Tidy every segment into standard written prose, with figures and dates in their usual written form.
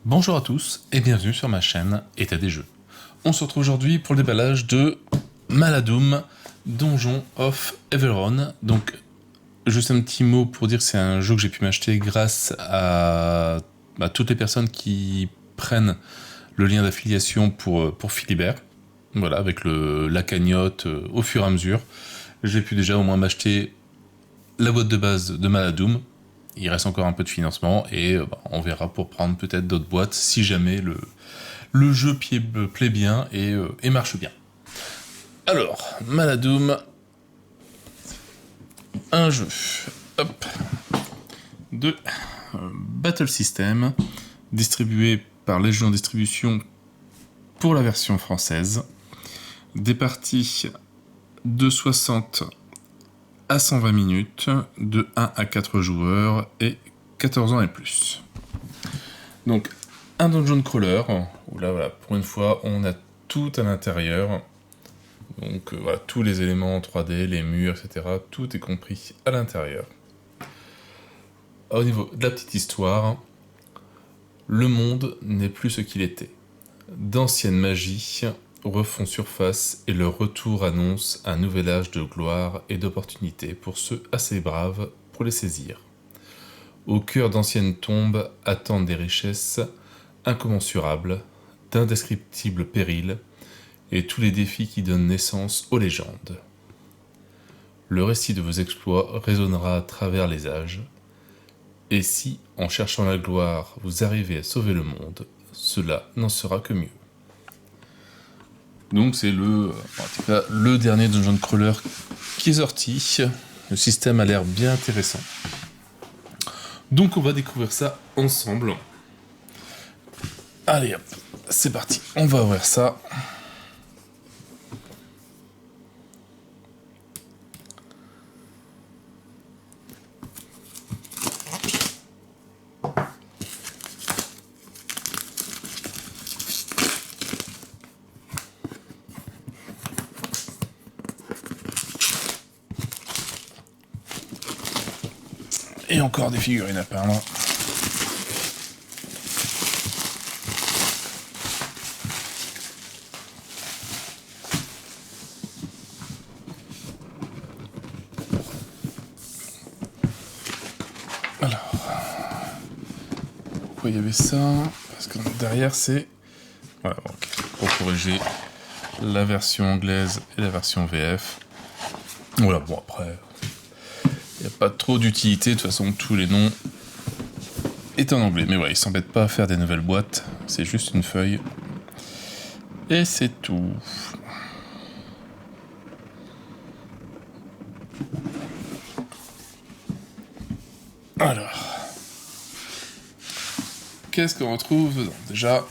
Bonjour à tous et bienvenue sur ma chaîne État des Jeux. On se retrouve aujourd'hui pour le déballage de Maladoom Donjon of Everon. Donc, juste un petit mot pour dire que c'est un jeu que j'ai pu m'acheter grâce à toutes les personnes qui prennent le lien d'affiliation pour Philibert. Voilà, avec la cagnotte au fur et à mesure. J'ai pu déjà au moins m'acheter la boîte de base de Maladoom. Il reste encore un peu de financement et on verra pour prendre peut-être d'autres boîtes si jamais le jeu plaît bien et marche bien. Alors, Maladoom, un jeu de Battle System, distribué par Légion Distribution pour la version française. Des parties de 60 à 120 minutes, de 1 à 4 joueurs et 14 ans et plus. Donc, un dungeon crawler, où là, voilà, pour une fois, on a tout à l'intérieur. Donc, voilà, tous les éléments en 3D, les murs, etc., tout est compris à l'intérieur. Au niveau de la petite histoire, le monde n'est plus ce qu'il était. D'anciennes magies refont surface et leur retour annonce un nouvel âge de gloire et d'opportunités pour ceux assez braves pour les saisir. Au cœur d'anciennes tombes attendent des richesses incommensurables, d'indescriptibles périls et tous les défis qui donnent naissance aux légendes. Le récit de vos exploits résonnera à travers les âges, et si, en cherchant la gloire, vous arrivez à sauver le monde, cela n'en sera que mieux. Donc c'est le dernier dungeon crawler qui est sorti. Le système a l'air bien intéressant. Donc on va découvrir ça ensemble. Allez hop, c'est parti. On va ouvrir ça. Et encore des figurines à peindre. Alors, pourquoi il y avait ça? Parce que derrière c'est... Voilà, ok. Pour corriger la version anglaise et la version VF. Voilà, bon après... Il n'y a pas trop d'utilité, de toute façon tous les noms est en anglais. Mais ouais, ils s'embêtent pas à faire des nouvelles boîtes, c'est juste une feuille. Et c'est tout. Alors, qu'est-ce qu'on retrouve dedans? Déjà,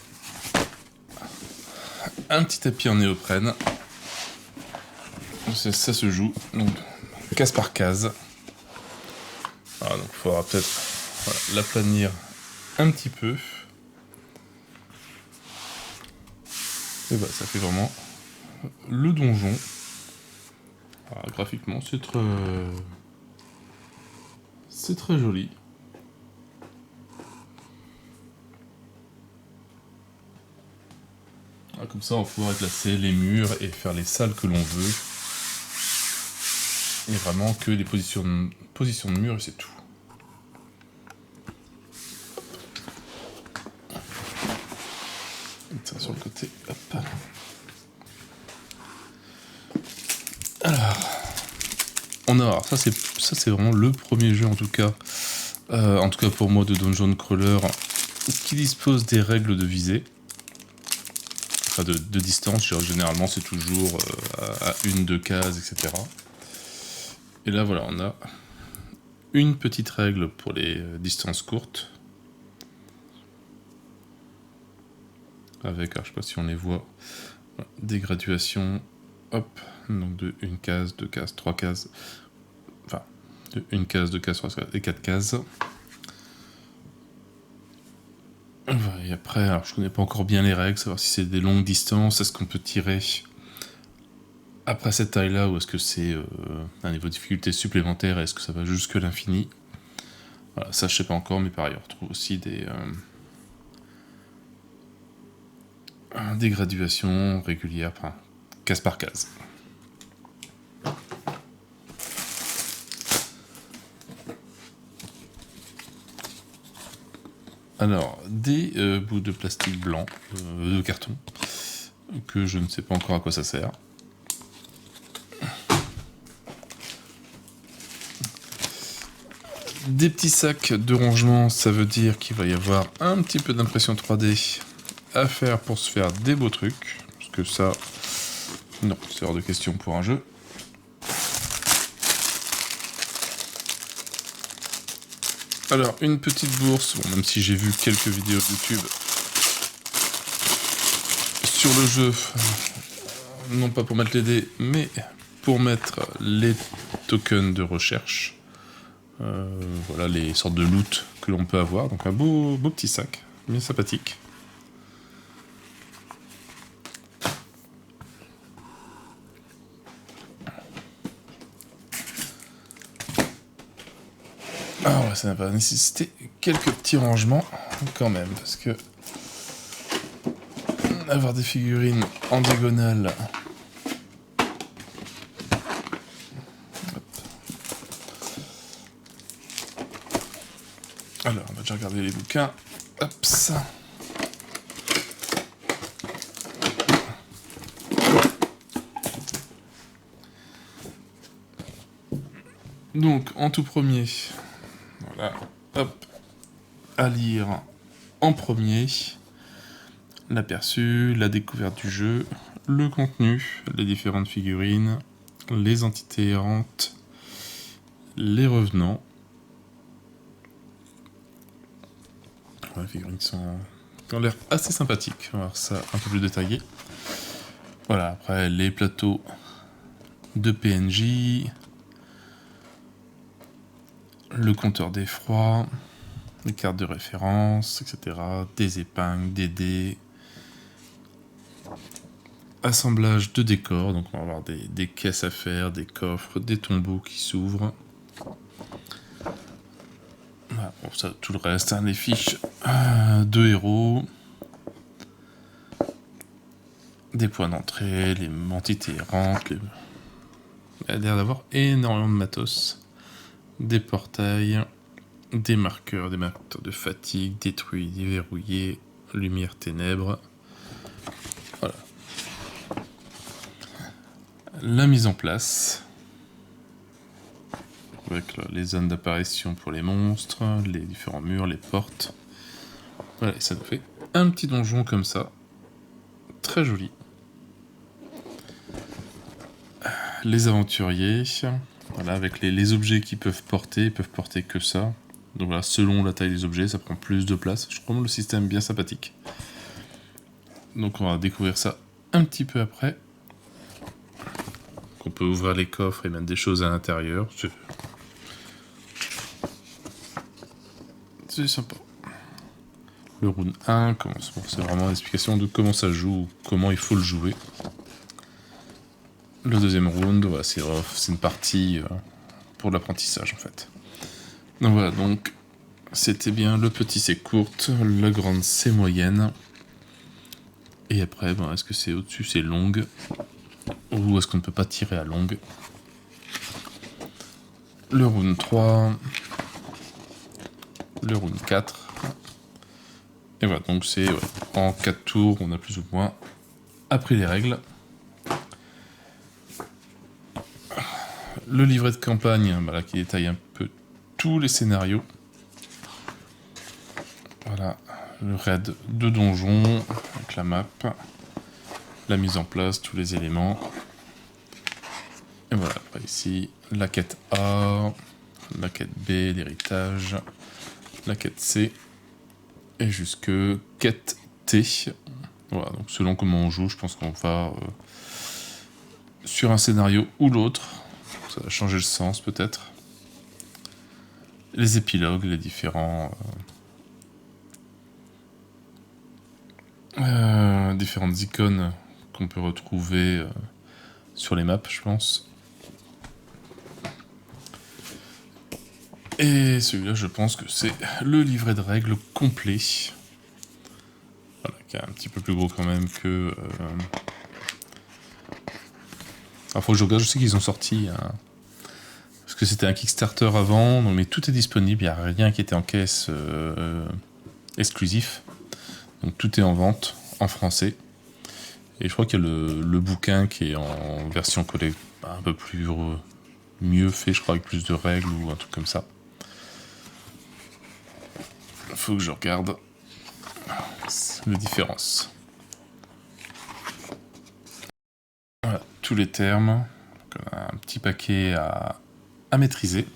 un petit tapis en néoprène. Ça se joue, donc case par case. Voilà, donc il faudra peut-être l'aplanir un petit peu. Et bah ça fait vraiment le donjon. Alors, graphiquement c'est très joli. Alors, comme ça on pourra classer les murs et faire les salles que l'on veut. Et vraiment que des positions de mur et c'est tout. Ça sur le côté, hop. Alors, ça c'est vraiment le premier jeu en tout cas pour moi de Dungeon Crawler qui dispose des règles de visée, enfin de distance. Généralement c'est toujours à 1-2 cases, etc. Et là voilà, on a une petite règle pour les distances courtes. Avec, alors je sais pas si on les voit, des graduations, hop, donc de 1 case, 2 cases, 3 cases, enfin, de 1 case, 2 cases, 3 cases et 4 cases. Et après, alors je connais pas encore bien les règles, savoir si c'est des longues distances, est-ce qu'on peut tirer après cette taille-là, ou est-ce que c'est un niveau de difficulté supplémentaire, est-ce que ça va jusque l'infini? Voilà, ça je sais pas encore, mais par ailleurs, on trouve aussi des des graduations régulières, enfin, case par case. Alors, des bouts de plastique blanc, de carton, que je ne sais pas encore à quoi ça sert. Des petits sacs de rangement, ça veut dire qu'il va y avoir un petit peu d'impression 3D à faire pour se faire des beaux trucs. Parce que ça, non, c'est hors de question pour un jeu. Alors, une petite bourse, bon, même si j'ai vu quelques vidéos YouTube sur le jeu, non pas pour mettre les dés, mais pour mettre les tokens de recherche. Voilà les sortes de loot que l'on peut avoir. Donc un beau petit sac, bien sympathique. Ah ouais, ça va nécessiter quelques petits rangements quand même, parce que avoir des figurines en diagonale. Alors, on va déjà regarder les bouquins. Hop, ça. Donc, en tout premier, voilà, hop, à lire en premier, l'aperçu, la découverte du jeu, le contenu, les différentes figurines, les entités errantes, les revenants. Les figurines ont l'air assez sympathiques. On va voir ça un peu plus détaillé. Voilà, après les plateaux de PNJ, le compteur d'effroi, les cartes de référence, etc. Des épingles, des dés. Assemblage de décors, donc on va avoir des caisses à faire, des coffres, des tombeaux qui s'ouvrent. Voilà, bon, ça, tout le reste, hein, les fiches de héros, des points d'entrée, les entités errantes, il y a l'air d'avoir énormément de matos, des portails, des marqueurs de fatigue, détruits, déverrouillés, lumière, ténèbres. Voilà. La mise en place, avec les zones d'apparition pour les monstres, les différents murs, les portes. Voilà, et ça nous fait un petit donjon comme ça, très joli. Les aventuriers, voilà, avec les objets qu'ils peuvent porter, ils peuvent porter que ça. Donc voilà, selon la taille des objets, ça prend plus de place. Je trouve le système bien sympathique. Donc on va découvrir ça un petit peu après. On peut ouvrir les coffres et mettre des choses à l'intérieur. C'est sympa. Le round 1, c'est vraiment l'explication de comment ça joue, comment il faut le jouer. Le deuxième round, voilà, c'est une partie pour l'apprentissage en fait. Donc voilà, donc c'était bien, le petit c'est courte, la grande c'est moyenne. Et après, bon, est-ce que c'est au-dessus c'est longue, ou est-ce qu'on ne peut pas tirer à longue? Le round 3, le round 4. Et voilà, donc c'est en 4 tours, on a plus ou moins appris les règles. Le livret de campagne, voilà, qui détaille un peu tous les scénarios. Voilà, le raid de donjon, avec la map, la mise en place, tous les éléments. Et voilà, après ici, la quête A, la quête B, l'héritage, la quête C, et jusque quête T. Voilà, donc selon comment on joue, je pense qu'on va sur un scénario ou l'autre. Ça va changer le sens peut-être. Les épilogues, les différentes icônes qu'on peut retrouver sur les maps, je pense. Et celui-là, je pense que c'est le livret de règles complet. Voilà, qui est un petit peu plus gros quand même que... Alors faut que je regarde, je sais qu'ils ont sorti... Parce que c'était un Kickstarter avant, donc, mais tout est disponible, il n'y a rien qui était en caisse exclusif. Donc tout est en vente, en français. Et je crois qu'il y a le bouquin qui est en version collée, un peu plus mieux fait, je crois, avec plus de règles ou un truc comme ça. Faut que je regarde les différences. Voilà, tous les termes. Donc, on a un petit paquet à maîtriser.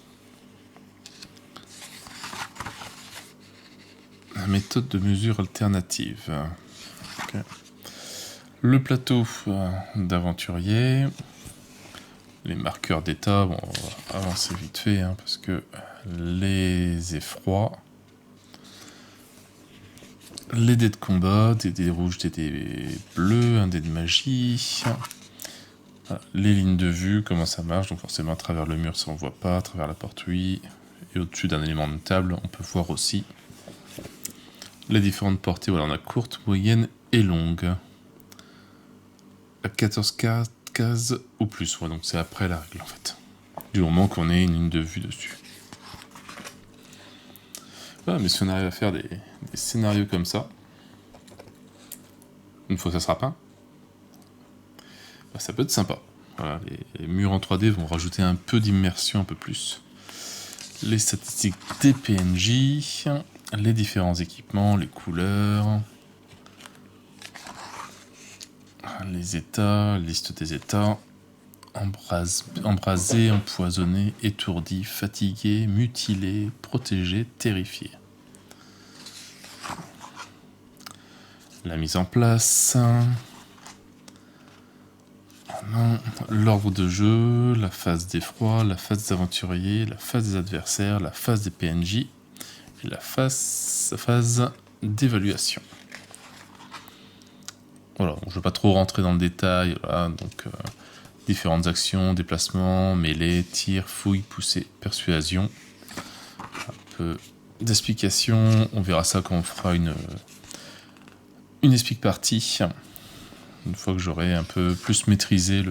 La méthode de mesure alternative. Okay. Le plateau d'aventurier. Les marqueurs d'état, bon, on va avancer vite fait, hein, parce que les effrois, les dés de combat, des dés rouges, des dés bleus, un dé de magie, voilà. Les lignes de vue, comment ça marche, donc forcément à travers le mur ça on voit pas, à travers la porte oui, et au-dessus d'un élément de table on peut voir aussi les différentes portées, voilà, on a courte, moyenne et longue, à 14 cases ou plus, ouais, donc c'est après la règle en fait, du moment qu'on ait une ligne de vue dessus. Voilà, mais si on arrive à faire des scénarios comme ça, une fois que ça sera peint, bah, ça peut être sympa. Voilà, les murs en 3D vont rajouter un peu d'immersion, un peu plus. Les statistiques des PNJ, les différents équipements, les couleurs, les états, liste des états, embrasé, empoisonné, étourdi, fatigué, mutilé, protégé, terrifié. La mise en place, l'ordre de jeu, la phase d'effroi, la phase des aventuriers, la phase des adversaires, la phase des PNJ et la phase d'évaluation. Voilà, je ne vais pas trop rentrer dans le détail, voilà, donc différentes actions, déplacements, mêlée, tir, fouille, poussée, persuasion. Un peu d'explication, on verra ça quand on fera une explique partie, une fois que j'aurai un peu plus maîtrisé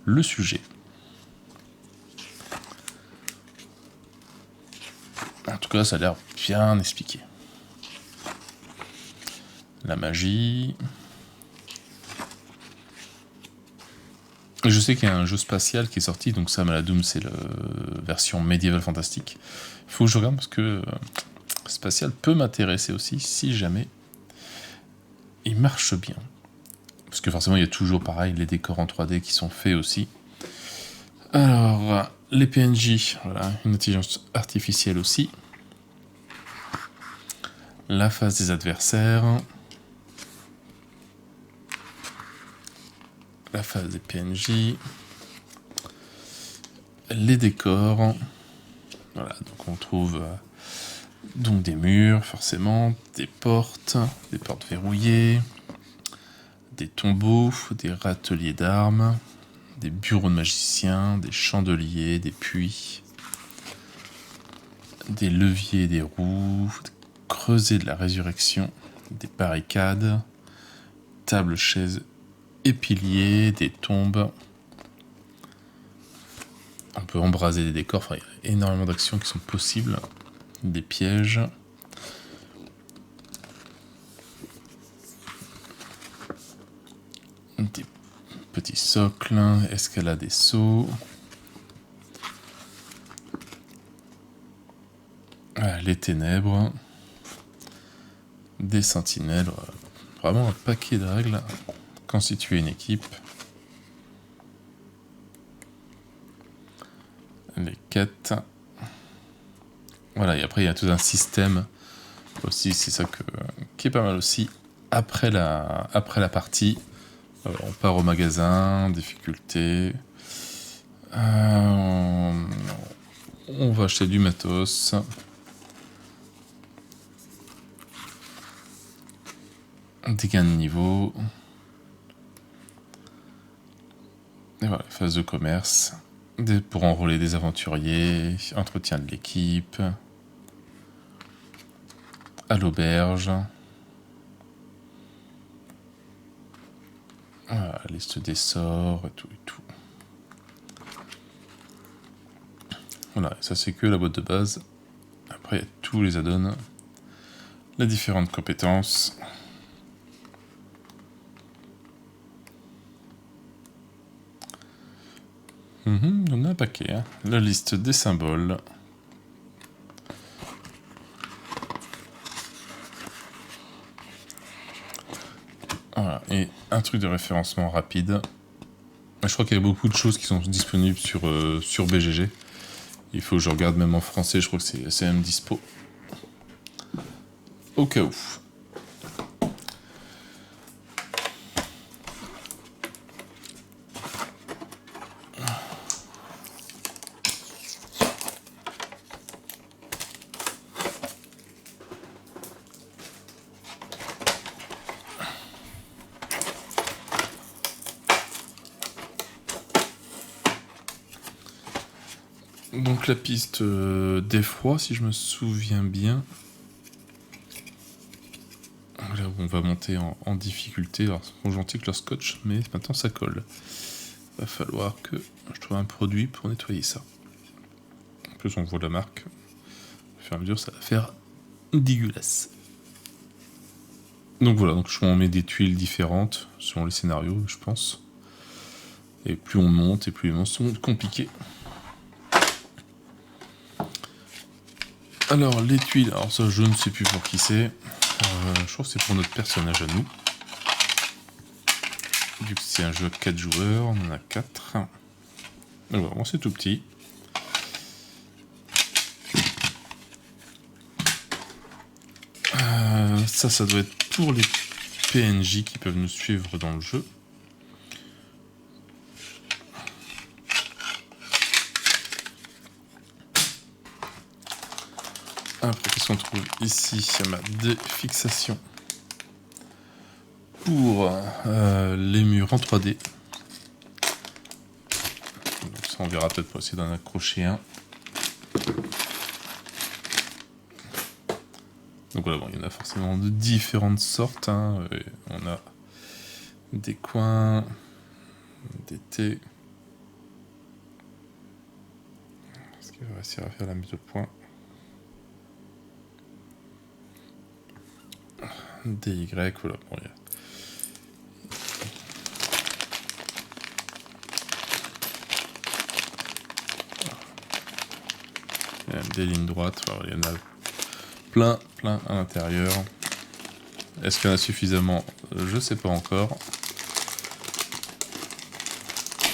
le sujet. En tout cas, ça a l'air bien expliqué. La magie. Je sais qu'il y a un jeu spatial qui est sorti, donc Sam à la Doom, c'est la version médiévale fantastique. Il faut que je regarde parce que spatial peut m'intéresser aussi, si jamais il marche bien. Parce que forcément, il y a toujours pareil, les décors en 3D qui sont faits aussi. Alors, les PNJ, voilà, une intelligence artificielle aussi. La phase des adversaires. La phase des PNJ. Les décors. Voilà, donc on trouve donc des murs, forcément, des portes verrouillées, des tombeaux, des râteliers d'armes, des bureaux de magiciens, des chandeliers, des puits, des leviers, des roues, des creusets de la résurrection, des barricades, tables, chaises et piliers, des tombes. On peut embraser des décors, enfin, il y a énormément d'actions qui sont possibles, des pièges. Des petits socles, escalade et sauts. Voilà, les ténèbres. Des sentinelles. Vraiment un paquet de règles. Constituer une équipe. Les quêtes. Voilà, et après il y a tout un système aussi, c'est ça qui est pas mal aussi. Après la partie, on part au magasin, difficulté. On va acheter du matos. Des gains de niveau. Et voilà, phase de commerce. Pour enrôler des aventuriers, entretien de l'équipe. À l'auberge. Voilà, liste des sorts et tout et tout. Voilà, ça c'est que la boîte de base. Après, il y a tous les add-ons, les différentes compétences. On a un paquet. Hein. La liste des symboles. Voilà, et un truc de référencement rapide. Je crois qu'il y a beaucoup de choses qui sont disponibles sur BGG. Il faut que je regarde même en français, je crois que c'est même dispo. Au cas où. Donc la piste d'effroi, si je me souviens bien. Là où on va monter en difficulté. Alors c'est trop gentil que leur scotch, mais maintenant ça colle. Va falloir que je trouve un produit pour nettoyer ça. En plus on voit la marque. Au fur et à mesure ça va faire dégueulasse. Donc voilà, donc on met des tuiles différentes selon les scénarios, je pense. Et plus on monte, et plus les monstres sont compliqués. Alors les tuiles, alors ça je ne sais plus pour qui c'est. Je crois que c'est pour notre personnage à nous. Vu que c'est un jeu à 4 joueurs, on en a 4. Alors bon, c'est tout petit. Ça doit être pour les PNJ qui peuvent nous suivre dans le jeu. Après, qu'est-ce qu'on trouve ici? Il y a ma défixation pour les murs en 3D. Donc ça, on verra peut-être pour essayer d'en accrocher un. Donc voilà, bon, il y en a forcément de différentes sortes. Hein. On a des coins, des T. Est-ce qu'il va réussir à faire la mise au point? Des Y, voilà. Bon, il y a des lignes droites, voilà, il y en a plein à l'intérieur. Est-ce qu'il y en a suffisamment? Je sais pas encore.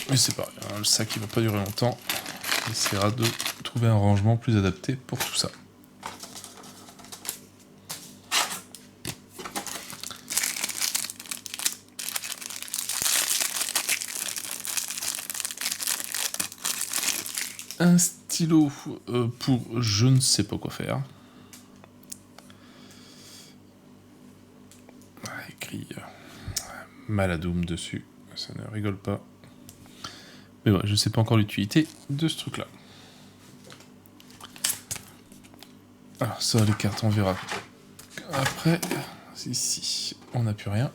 Mais c'est pareil, hein, le sac il va pas durer longtemps. On essaiera de trouver un rangement plus adapté pour tout ça. Un stylo pour je ne sais pas quoi faire. Écrit Maladoum dessus, ça ne rigole pas. Mais ouais, je ne sais pas encore l'utilité de ce truc là. Alors ça, les cartes on verra après. Ici on n'a plus rien.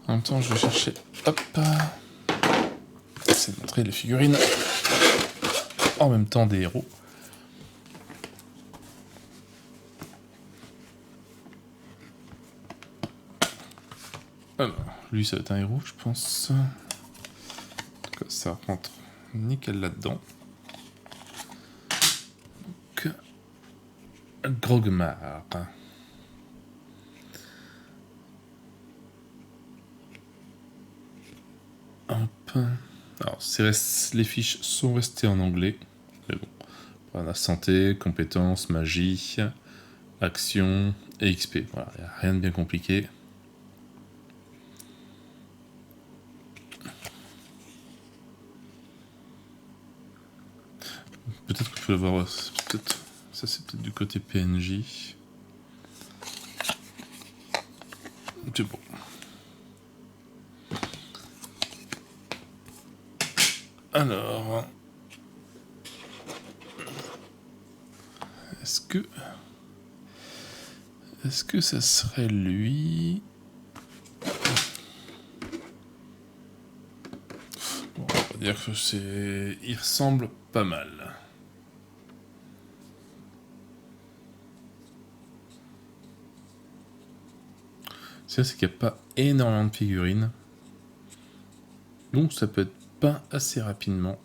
En même temps, je vais chercher. Hop. C'est de montrer les figurines. En même temps, des héros. Alors, lui, ça va être un héros, je pense. En tout cas, ça rentre nickel là-dedans. Donc, Grogmar. Hop. Alors, les fiches sont restées en anglais. Mais bon. Voilà, santé, compétences, magie, action et XP. Voilà, il n'y a rien de bien compliqué. Peut-être que je peux avoir peut-être... Ça, c'est peut-être du côté PNJ. C'est bon. Alors... Est-ce que ça serait lui? Bon, on va dire que c'est... Il ressemble pas mal. C'est qu'il n'y a pas énormément de figurines. Donc ça peut être peint assez rapidement.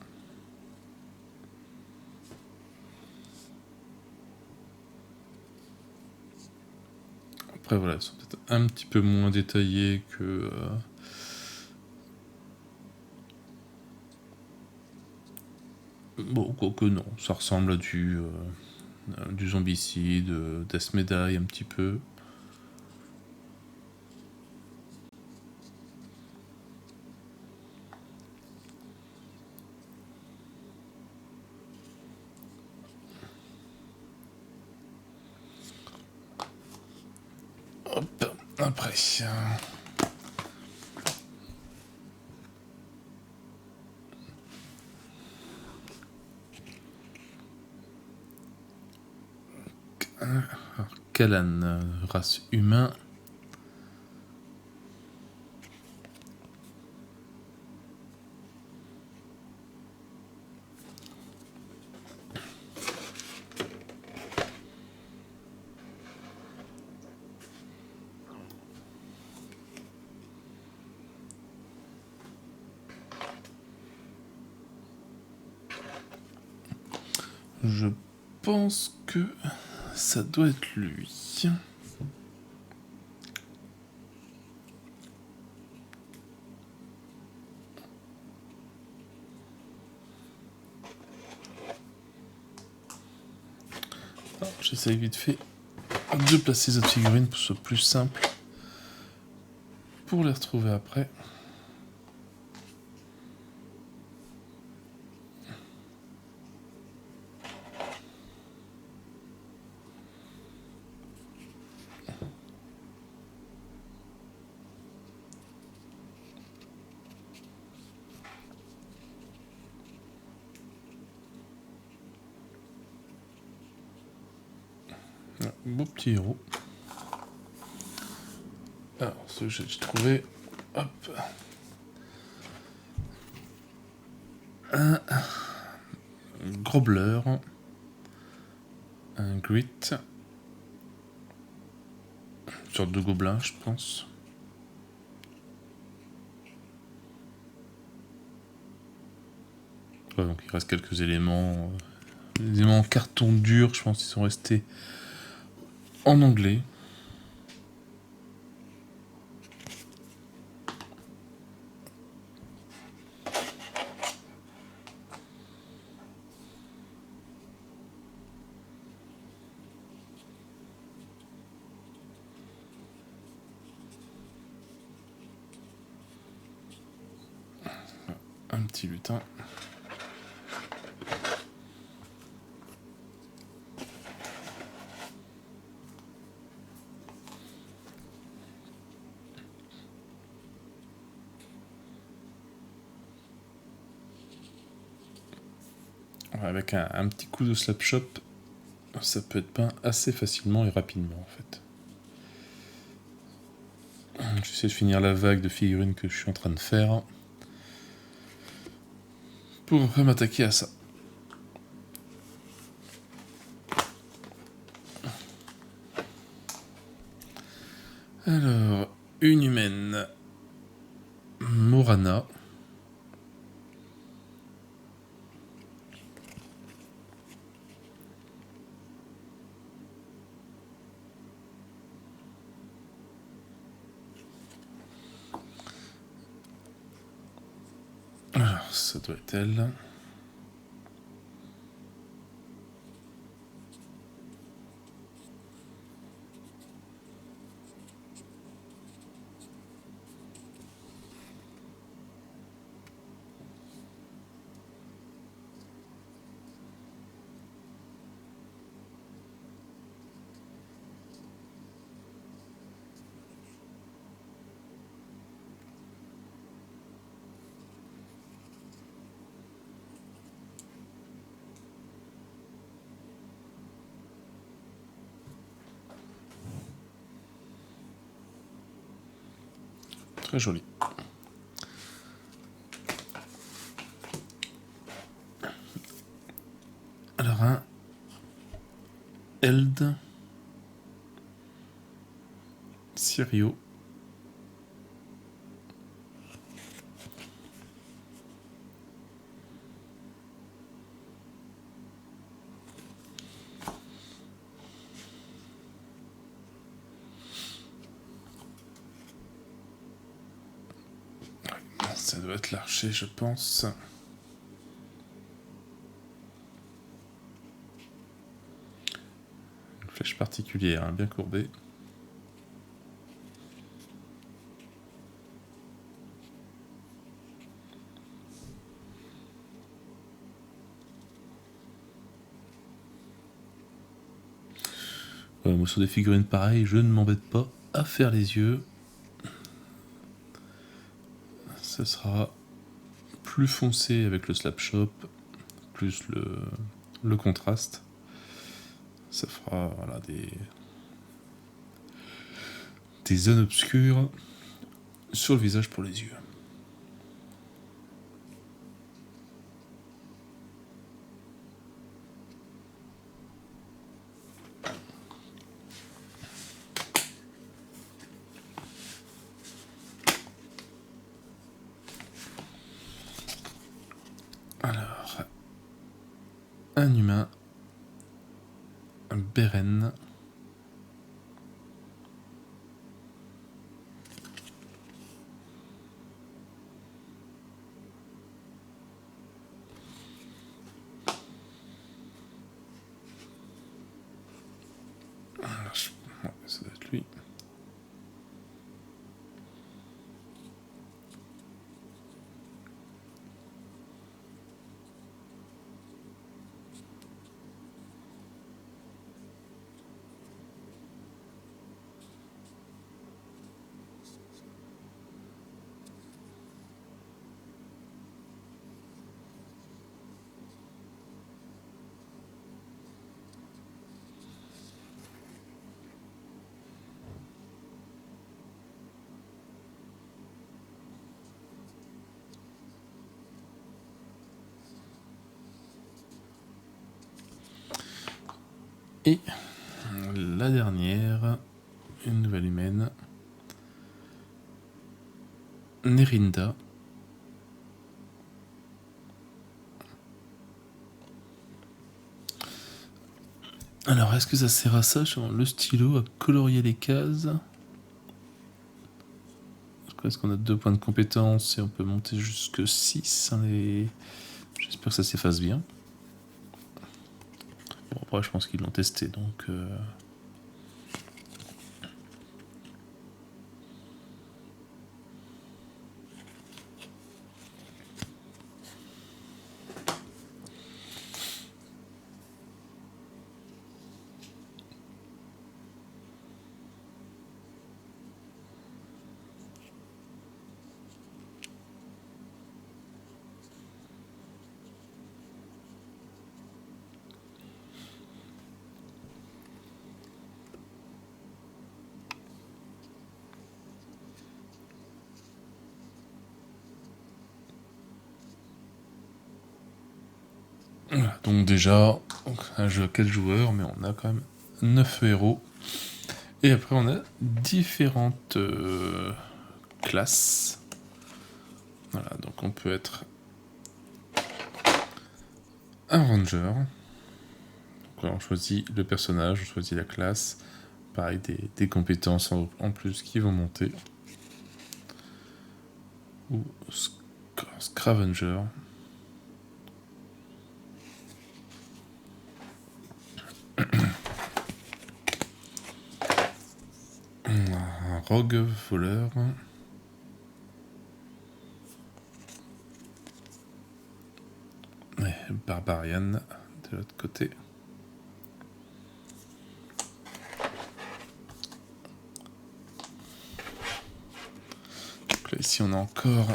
Après voilà, ils sont peut-être un petit peu moins détaillés que... Bon, quoique non, ça ressemble à du Zombicide, Death Medaille un petit peu. Hop, après... Kalan, race humain. Je pense que ça doit être lui. J'essaye vite fait de placer les autres figurines pour que ce soit plus simple pour les retrouver après. Beau petit héros. Alors, ce que j'ai trouvé, hop, un Grobler, un Grit, une sorte de gobelin, je pense. Ouais, donc il reste quelques éléments, les éléments en carton dur, je pense qu'ils sont restés en anglais. Un petit lutin. Avec un petit coup de slap shop, ça peut être peint assez facilement et rapidement en fait. J'essaie de finir la vague de figurines que je suis en train de faire pour après m'attaquer à ça. Alors, une humaine, Morana. Alors, ça doit être elle. très joli. Alors un Eld Sirio. Ça doit être l'archer, je pense. Une flèche particulière, hein, bien courbée. Moi, sur des figurines pareilles, je ne m'embête pas à faire les yeux. Ce sera plus foncé avec le Slapshot, plus le contraste. Ça fera voilà, des zones obscures sur le visage pour les yeux. Alors, un humain, un Beren. Ouais, ça doit être lui. Et la dernière, une nouvelle humaine, Nerinda. Alors, est-ce que ça sert à ça, le stylo, à colorier les cases? Est-ce qu'on a 2 points de compétence et on peut monter jusque 6? J'espère que ça s'efface bien. Bon, après, je pense qu'ils l'ont testé, donc... Voilà, donc déjà, un jeu à 4 joueurs, mais on a quand même 9 héros. Et après, on a différentes classes. Voilà, donc on peut être un ranger. Donc on choisit le personnage, on choisit la classe. Pareil, des compétences en plus qui vont monter. Ou Scavenger. Un rogue voleur. Et Barbarian de l'autre côté. Donc là, ici, on a encore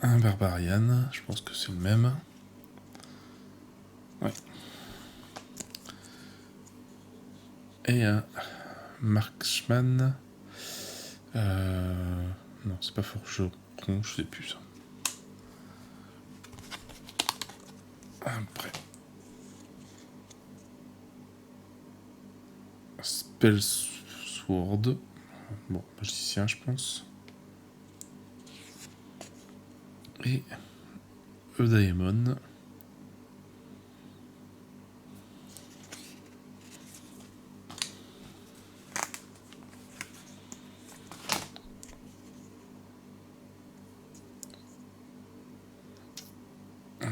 un Barbarian. Je pense que c'est le même. Ouais. Et un Marksman. Non, c'est pas forgeron, je sais plus ça. Après. Spell Sword. Bon, magicien, je pense. Et Eudaemon.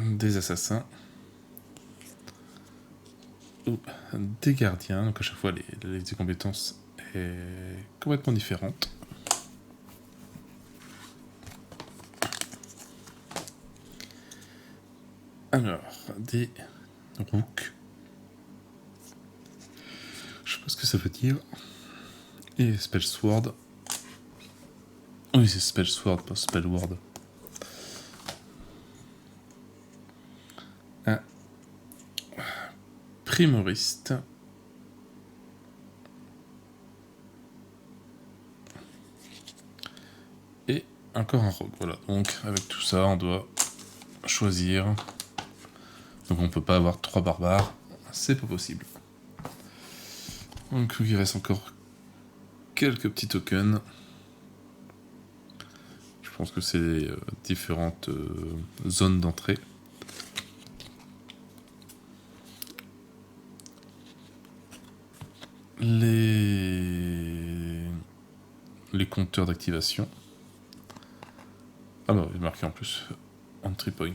Des assassins. Ou des gardiens. Donc à chaque fois, la liste des compétences est complètement différente. Alors, des rooks. Je sais pas ce que ça veut dire. Et Spell Sword. Oui, c'est Spell Sword, pas Spell Word. Un primoriste. Et encore un rogue. Voilà, donc avec tout ça, on doit choisir. Donc on peut pas avoir 3 barbares. C'est pas possible. Donc il reste encore quelques petits tokens. Je pense que c'est les différentes zones d'entrée. Les compteurs d'activation. Ah bah, il est marqué en plus entry point.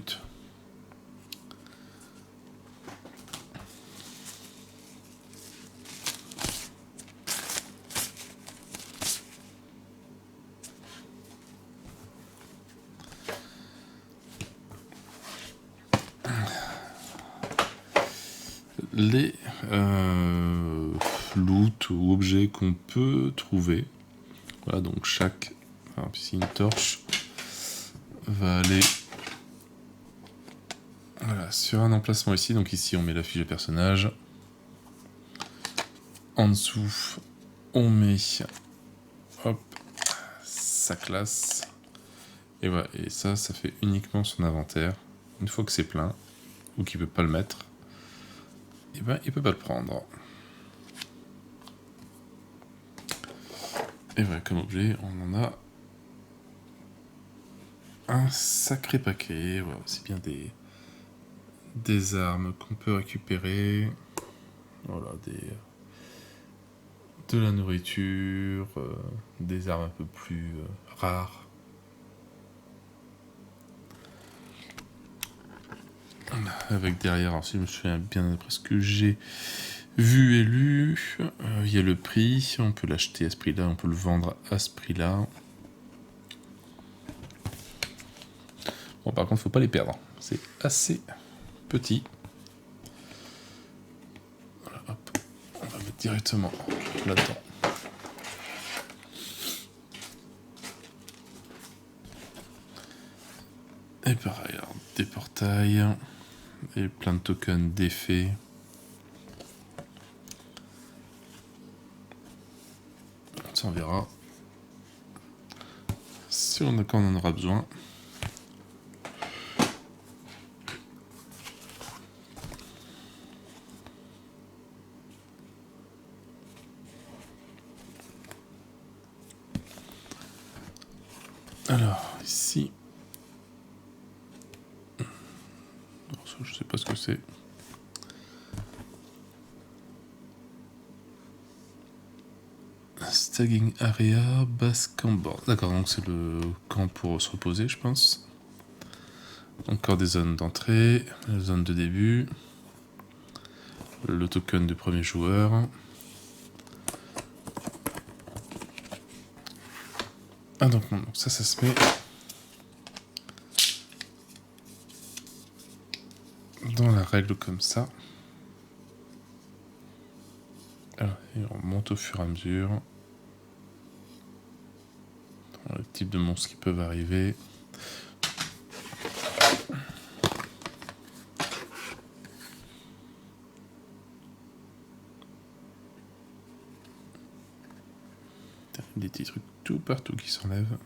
Les loot ou objets qu'on peut trouver. Voilà, donc chaque, ici une torche, va aller voilà, sur un emplacement ici. Donc ici on met la fiche de personnage. En dessous on met hop, sa classe. Et voilà, et ça fait uniquement son inventaire. Une fois que c'est plein, ou qu'il ne peut pas le mettre, et ben il peut pas le prendre. Et voilà, comme objet, on en a un sacré paquet. Voilà, c'est bien des armes qu'on peut récupérer. Voilà, de la nourriture, des armes un peu plus rares. Avec derrière, alors si je me souviens bien d'après ce que j'ai vu et lu, il y a le prix, on peut l'acheter à ce prix-là, on peut le vendre à ce prix-là. Bon, par contre, faut pas les perdre, c'est assez petit. Voilà, hop, on va mettre directement là-dedans. Et pareil, alors, des portails et plein de tokens d'effets. Ça, on verra si quand on en aura besoin. Alors, ici, je sais pas ce que c'est. Staging Area, Base Camp Board. D'accord, donc c'est le camp pour se reposer, je pense. Encore des zones d'entrée, la zone de début, le token du premier joueur. Ah donc non, donc ça se met dans la règle comme ça. Alors, et on monte au fur et à mesure. Dans le type de monstres qui peuvent arriver. Des petits trucs tout partout qui s'enlèvent.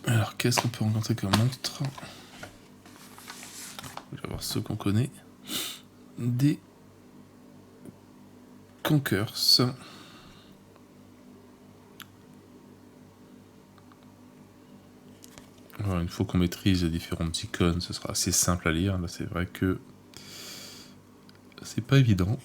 Alors, qu'est-ce qu'on peut rencontrer comme monstre? On va voir ceux qu'on connaît. Des Conkers. Alors, une fois qu'on maîtrise les différentes icônes, ce sera assez simple à lire. Là, c'est vrai que c'est pas évident.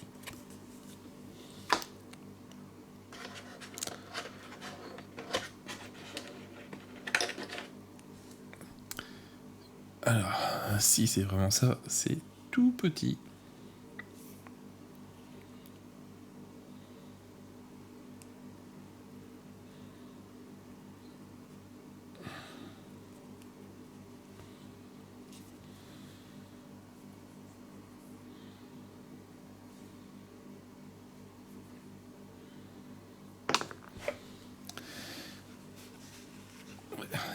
Alors, si c'est vraiment ça, c'est tout petit.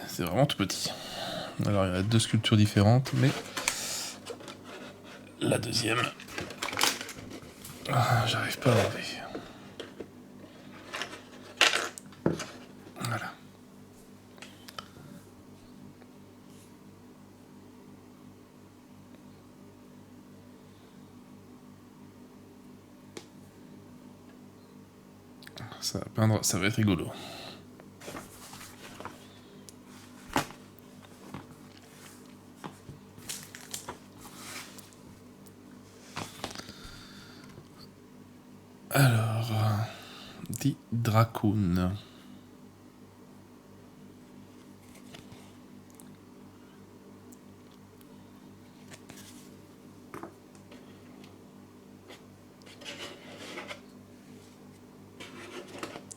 C'est vraiment tout petit. Alors, il y a deux sculptures différentes, mais la deuxième, j'arrive pas à l'enlever. Voilà. Ça va peindre, ça va être rigolo. Alors, dit Dracoon.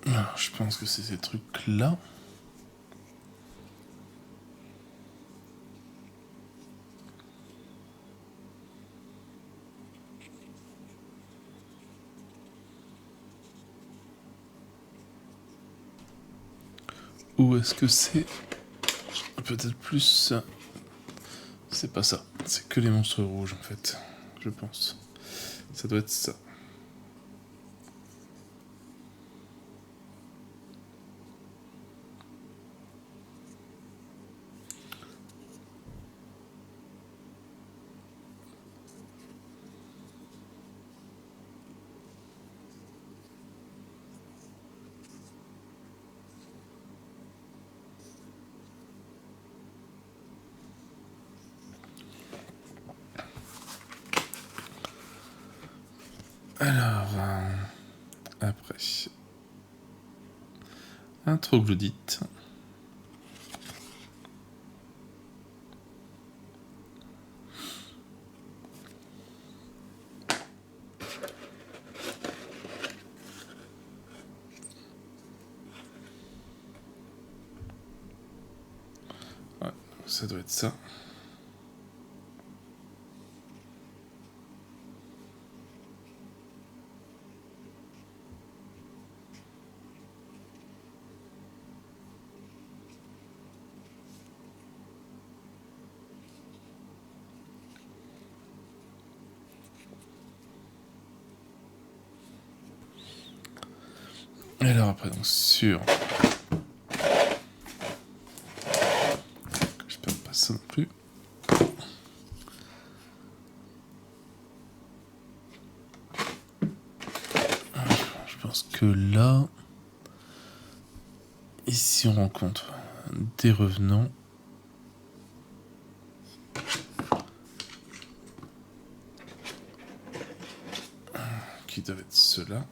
Alors, je pense que c'est ces trucs-là. Ou est-ce que c'est peut-être plus... C'est pas ça. C'est que les monstres rouges, en fait. Je pense. Ça doit être ça. Alors, après, un troglodyte. Ouais, ça doit être ça. Et alors après, donc sur... Je perds pas ça non plus. Je pense que là... Ici on rencontre des revenants. Qui doivent être ceux-là.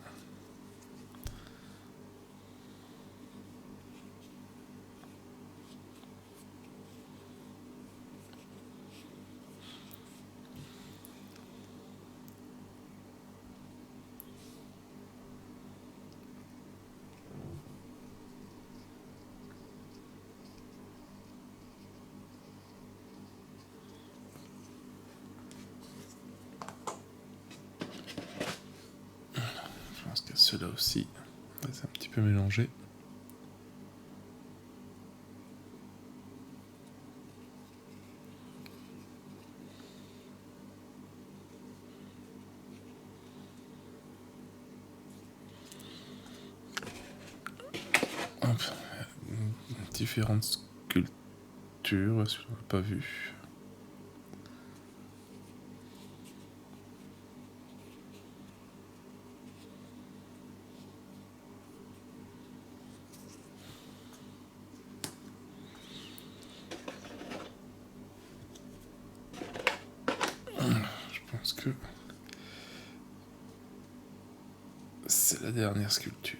Je pense qu'il y a ceux-là aussi. C'est un petit peu mélangé. différentes sculptures, si on n'a pas vu. Je pense que c'est la dernière sculpture.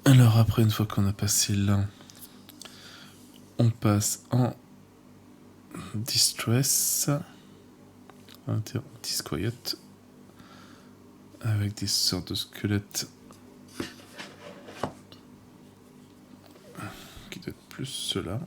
Alors après, une fois qu'on a passé là, on passe en Distress, Disquiet, avec des sortes de squelettes qui doivent être plus ceux-là.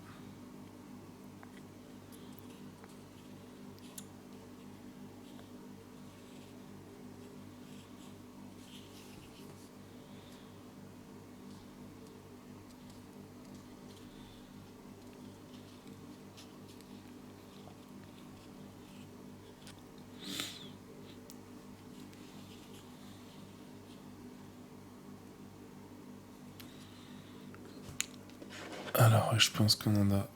Alors, je pense qu'on en a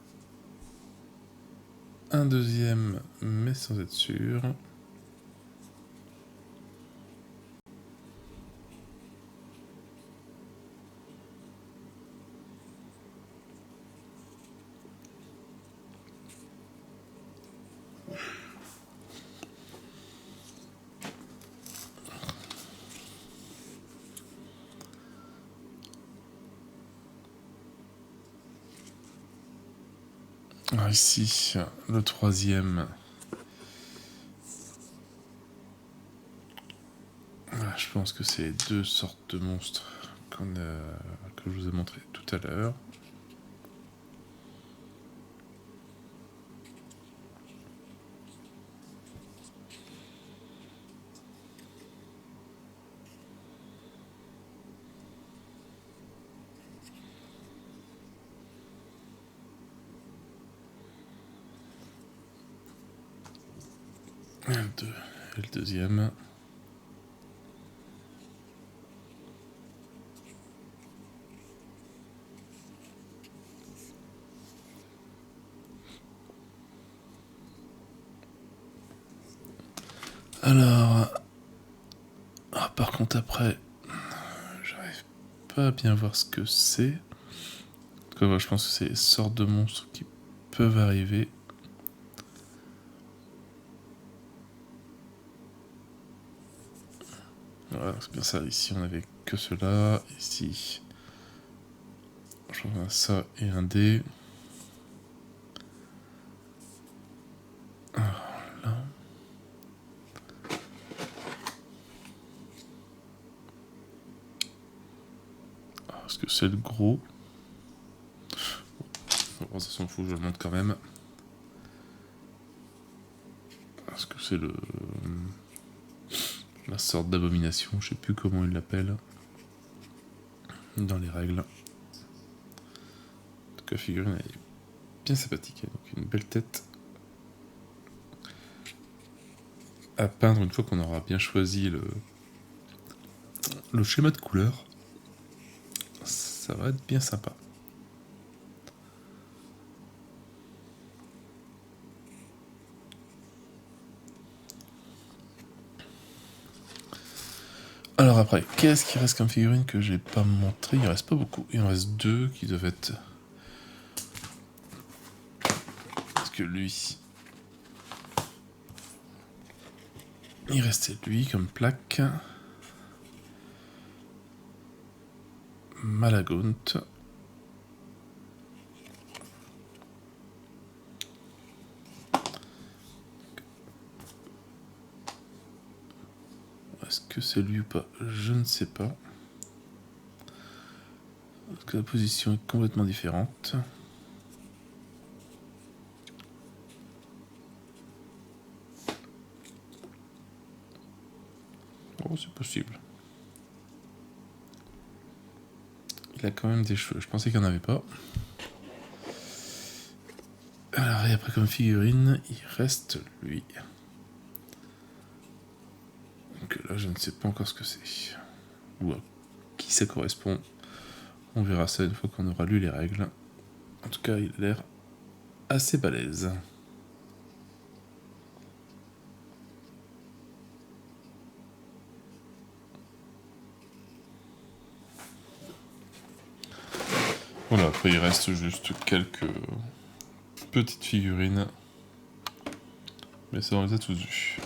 un deuxième, mais sans être sûr. Alors ici, le troisième. Je pense que c'est deux sortes de monstres que je vous ai montré tout à l'heure. Et le deuxième. Alors, par contre après, j'arrive pas à bien voir ce que c'est. En tout cas, je pense que c'est les sortes de monstres qui peuvent arriver. Voilà, c'est bien ça. Ici, on avait que cela. Ici, je vois ça et un dé. Alors, là. Est-ce que c'est le gros? Bon, ça s'en fout, je le montre quand même. Est-ce que c'est la sorte d'abomination? Je sais plus comment il l'appelle dans les règles. En tout cas, figurine, elle est bien sympathique. Donc une belle tête à peindre une fois qu'on aura bien choisi le schéma de couleur. Ça va être bien sympa. Alors après, qu'est-ce qui reste comme figurine que j'ai pas montré? Il reste pas beaucoup. Il en reste deux qui doivent être... Parce que lui... Il restait lui comme plaque. Malagaunt. Est-ce que c'est lui ou pas? Je ne sais pas. Parce que la position est complètement différente. Oh, c'est possible. Il a quand même des cheveux, je pensais qu'il n'y en avait pas. Alors, et après comme figurine, il reste lui. Donc là, je ne sais pas encore ce que c'est. Ou à qui ça correspond. On verra ça une fois qu'on aura lu les règles. En tout cas, il a l'air assez balèze. Voilà, après il reste juste quelques petites figurines. Mais ça on les a tous vus.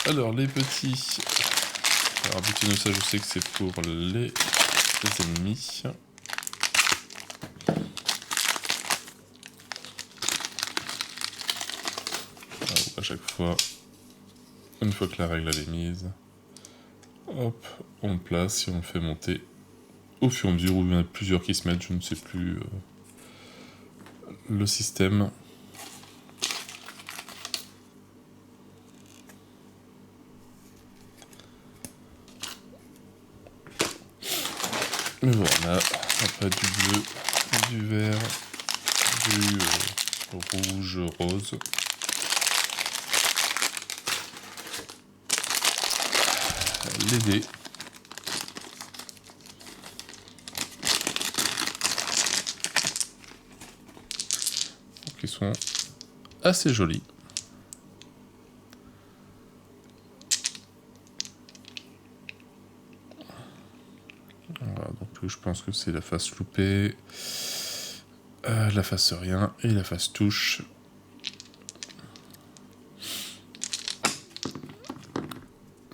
Alors les petits... Alors Butinosa, je sais que c'est pour les ennemis. Alors, à chaque fois, une fois que la règle elle est mise, hop, on le place et on le fait monter au fur et à mesure où il y en a plusieurs qui se mettent, je ne sais plus le système. Mais voilà, après du bleu, du vert, du rouge, rose. Les dés. Qui sont assez jolis. Voilà, donc je pense que c'est la face loupée, la face rien et la face touche.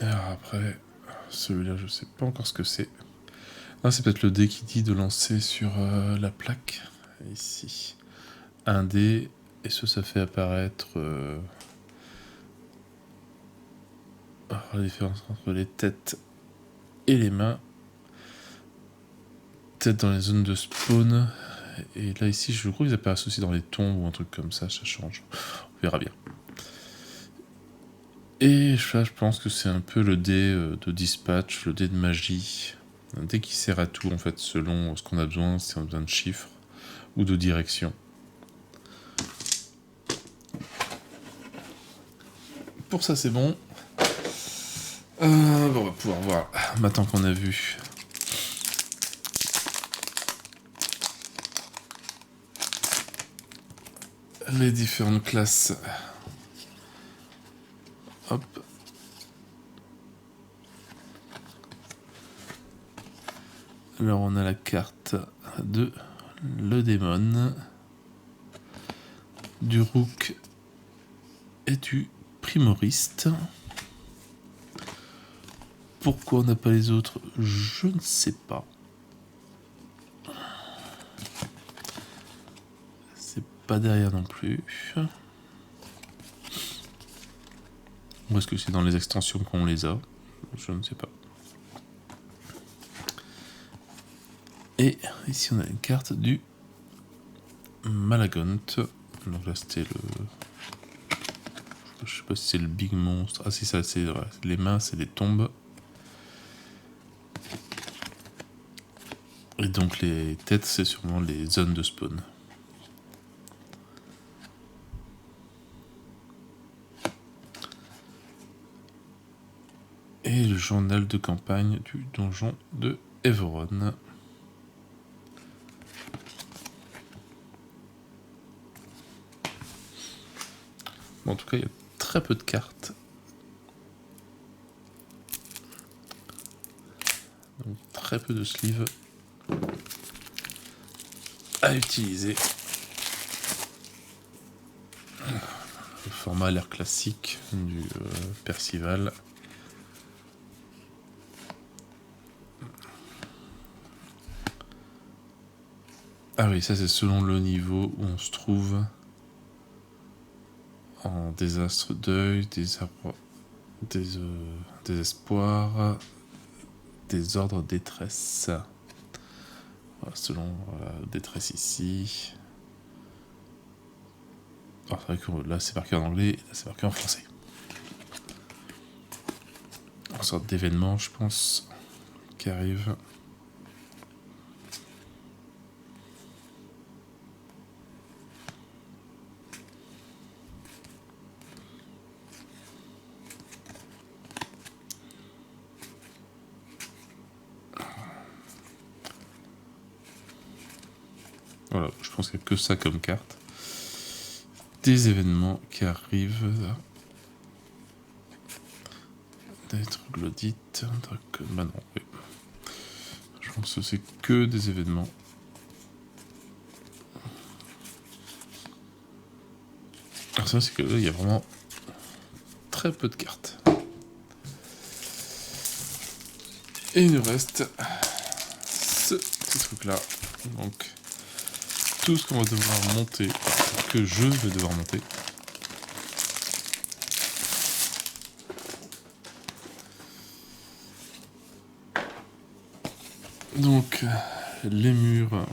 Alors après, celui-là je sais pas encore ce que c'est. Ah, c'est peut-être le dé qui dit de lancer sur la plaque, ici. Un dé, et ça fait apparaître la différence entre les têtes et les mains. Tête dans les zones de spawn, et là ici je crois qu'ils apparaissent aussi dans les tombes ou un truc comme ça change. On verra bien. Et là je pense que c'est un peu le dé de dispatch, le dé de magie. Un dé qui sert à tout en fait, selon ce qu'on a besoin, si on a besoin de chiffres ou de direction. Pour ça c'est bon. Bon, on va pouvoir voir, maintenant qu'on a vu les différentes classes. Hop. Alors on a la carte de le démon, du rook et du primoriste. Pourquoi on n'a pas les autres, je ne sais pas. C'est pas derrière non plus. Ou est-ce que c'est dans les extensions qu'on les a? Je ne sais pas. Et ici on a une carte du Malagont. Donc là c'était le... Je sais pas si c'est le big monstre. Ah si, ça c'est vrai. Les mains c'est les tombes. Et donc les têtes c'est sûrement les zones de spawn. Et le journal de campagne du donjon de Everon. Bon, en tout cas, il y a très peu de cartes. Donc, très peu de sleeves à utiliser. Le format a l'air classique du Percival. Ah oui, ça c'est selon le niveau où on se trouve. En désastre, deuil, désespoir, désordre, détresse. Voilà, selon détresse ici. Alors c'est vrai que là c'est marqué en anglais, là c'est marqué en français. Une sorte d'événement, je pense. qui arrive. Voilà, je pense qu'il n'y a que ça comme carte. Des événements qui arrivent. Des troglodytes. Bah non, oui. Je pense que c'est que des événements. Alors ça, c'est que là, il y a vraiment très peu de cartes. Et il nous reste ce petit truc-là. Donc, tout ce qu'on va devoir monter, que je vais devoir monter. Donc, les murs.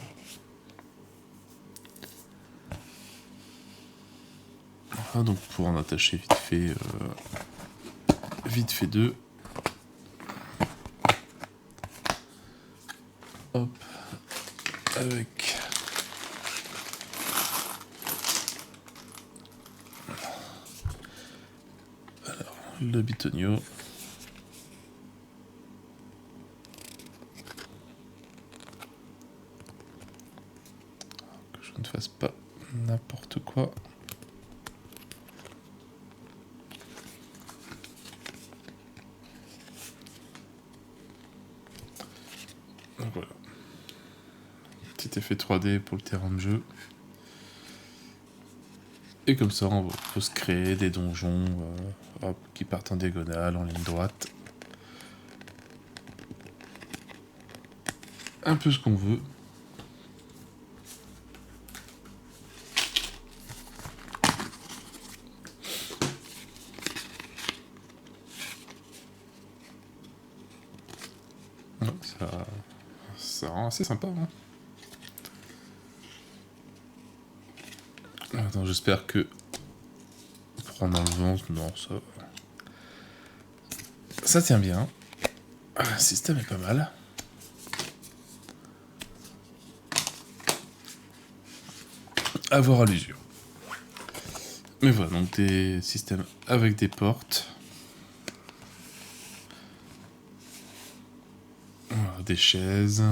Voilà, donc pour en attacher vite fait deux. Hop, avec alors, le bitonio. Que je ne fasse pas n'importe quoi. Donc voilà. Petit effet 3D pour le terrain de jeu. Et comme ça, on peut se créer des donjons qui partent en diagonale, en ligne droite. Un peu ce qu'on veut. Ça rend assez sympa, hein. Attends, j'espère que prendre dans le vent, non, ça tient bien. Le système est pas mal. À voir à l'usure. Mais voilà, donc des systèmes avec des portes. Voilà, des chaises.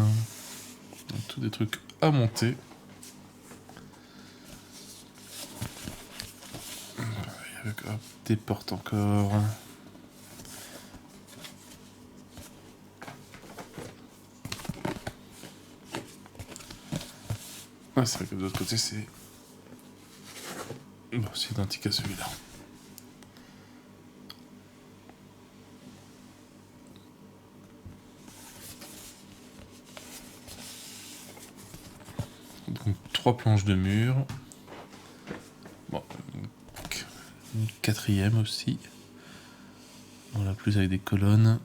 Donc, tous des trucs à monter. Avec des portes encore. Ah, c'est vrai que de l'autre côté, c'est... Bon, c'est identique à celui-là. Donc, 3 planches de mur. Bon, une quatrième aussi. Voilà, plus avec des colonnes.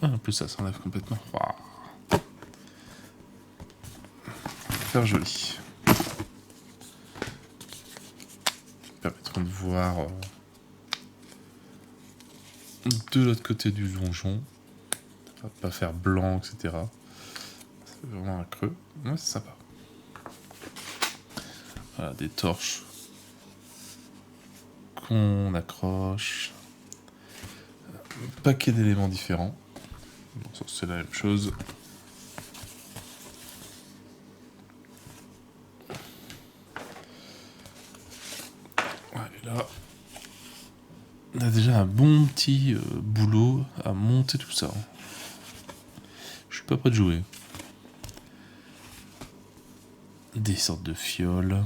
Ah, en plus, ça s'enlève complètement. Wow. Faire joli. Permettront de voir de l'autre côté du donjon. Ça va pas faire blanc, etc. C'est vraiment un creux. Ouais, c'est sympa. Voilà, des torches qu'on accroche. Un paquet d'éléments différents. Bon, ça, c'est la même chose. Ouais, et là, on a déjà un bon petit boulot à monter tout ça. Je suis pas prêt de jouer. Des sortes de fioles.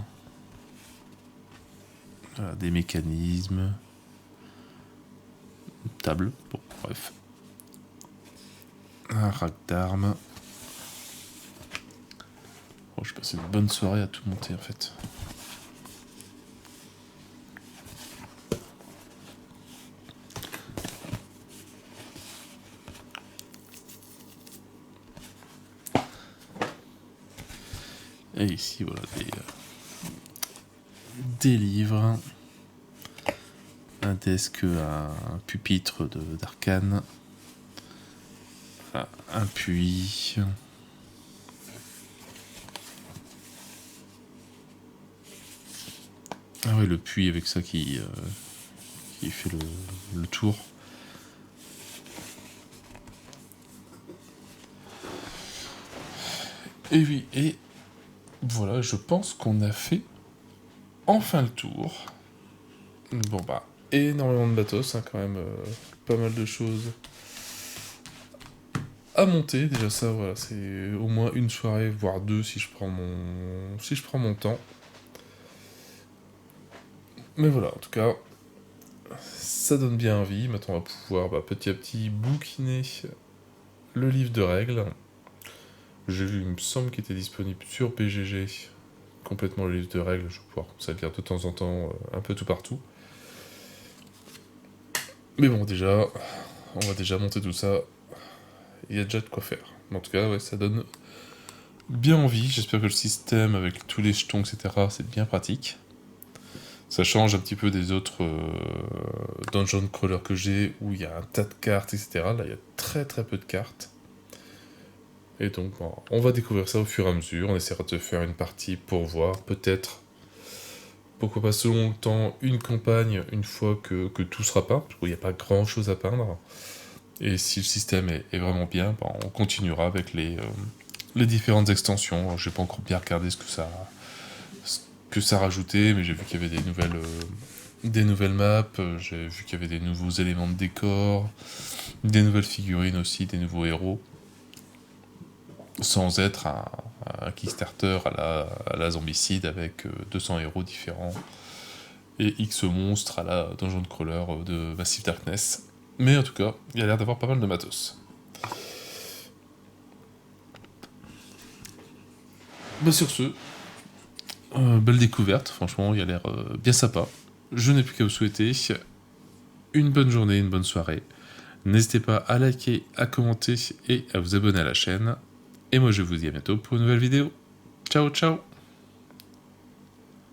Voilà, des mécanismes. Une table. Bon, bref. Un rack d'armes. Oh, je passe une bonne soirée à tout monter en fait. Et ici, voilà, des livres un desk, un pupitre d'arcane. Voilà, un puits. Ah ouais, le puits avec ça qui fait le tour. Et oui, et voilà, je pense qu'on a fait enfin le tour. Bon bah, énormément de matos, hein, quand même, pas mal de choses à monter. Déjà ça, voilà, c'est au moins une soirée, voire deux si je prends mon temps. Mais voilà, en tout cas, ça donne bien envie. Maintenant, on va pouvoir petit à petit bouquiner le livre de règles. J'ai vu, il me semble qu'il était disponible sur BGG, complètement le livre de règles. Je vais pouvoir ça le lire de temps en temps, un peu tout partout. Mais bon, déjà, on va déjà monter tout ça. Il y a déjà de quoi faire. En tout cas, ouais, ça donne bien envie. J'espère que le système avec tous les jetons, etc., c'est bien pratique. Ça change un petit peu des autres dungeon crawler que j'ai, où il y a un tas de cartes, etc. Là, il y a très très peu de cartes. Et donc, bon, on va découvrir ça au fur et à mesure. On essaiera de faire une partie pour voir, peut-être, pourquoi pas selon le temps, une campagne, une fois que tout sera peint, parce qu'il n'y a pas grand-chose à peindre. Et si le système est vraiment bien, on continuera avec les différentes extensions. Alors, j'ai pas encore bien regardé ce que ça rajoutait, mais j'ai vu qu'il y avait des nouvelles maps, j'ai vu qu'il y avait des nouveaux éléments de décor, des nouvelles figurines aussi, des nouveaux héros, sans être un Kickstarter à la Zombicide avec 200 héros différents et X monstres à la Dungeon Crawler de Massive Darkness. Mais en tout cas, il y a l'air d'avoir pas mal de matos. Bah sur ce, belle découverte, franchement, il a l'air bien sympa. Je n'ai plus qu'à vous souhaiter une bonne journée, une bonne soirée. N'hésitez pas à liker, à commenter et à vous abonner à la chaîne. Et moi je vous dis à bientôt pour une nouvelle vidéo. Ciao ciao.